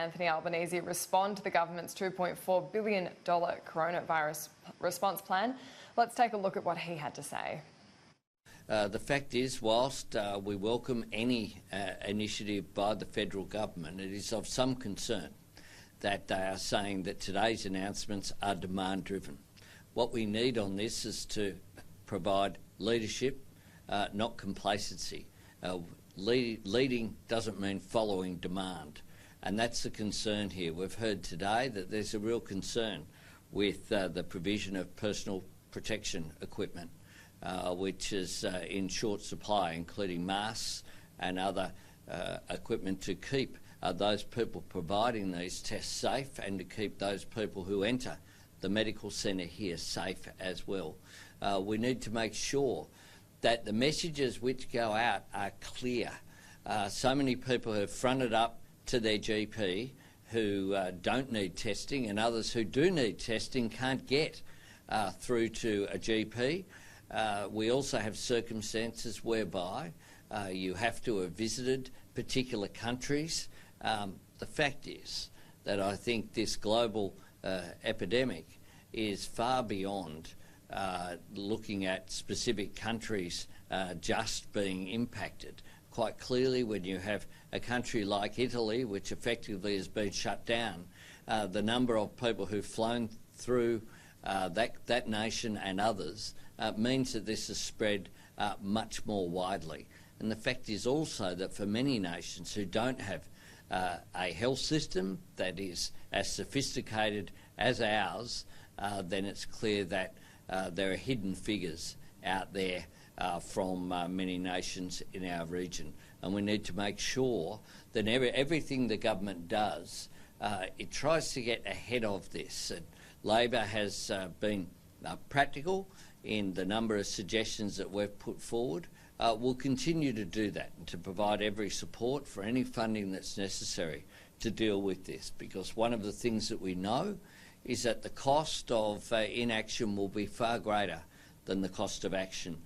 Anthony Albanese respond to the government's $2.4 billion coronavirus response plan. Let's take a look at what he had to say. The fact is, whilst we welcome any initiative by the federal government, it is of some concern that they are saying that today's announcements are demand-driven. What we need on this is to provide leadership, not complacency. Leading doesn't mean following demand, and that's the concern here. We've heard today that there's a real concern with the provision of personal protection equipment, which is in short supply, including masks and other equipment to keep those people providing these tests safe and to keep those people who enter the medical centre here safe as well. We need to make sure that the messages which go out are clear. So many people have fronted up to their GP who don't need testing, and others who do need testing can't get through to a GP. We also have circumstances whereby you have to have visited particular countries. The fact is that I think this global epidemic is far beyond looking at specific countries just being impacted. Quite clearly, when you have a country like Italy, which effectively has been shut down, the number of people who've flown through that nation and others means that this is spread much more widely. And the fact is also that for many nations who don't have a health system that is as sophisticated as ours, then it's clear that there are hidden figures out there from many nations in our region. And we need to make sure that everything the government does, it tries to get ahead of this. And Labor has been practical in the number of suggestions that we've put forward. We'll continue to do that and to provide every support for any funding that's necessary to deal with this, because one of the things that we know is that the cost of inaction will be far greater than the cost of action.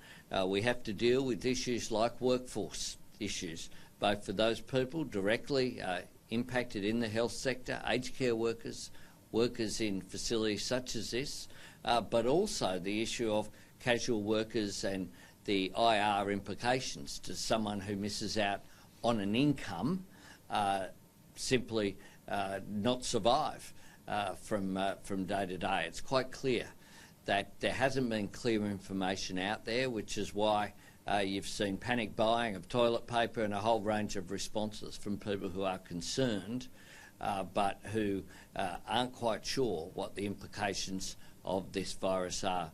We have to deal with issues like workforce issues, both for those people directly impacted in the health sector, aged care workers, workers in facilities such as this, but also the issue of casual workers and the IR implications to someone who misses out on an income simply not survive from day to day. It's quite clear that there hasn't been clear information out there, which is why you've seen panic buying of toilet paper and a whole range of responses from people who are concerned but who aren't quite sure what the implications of this virus are.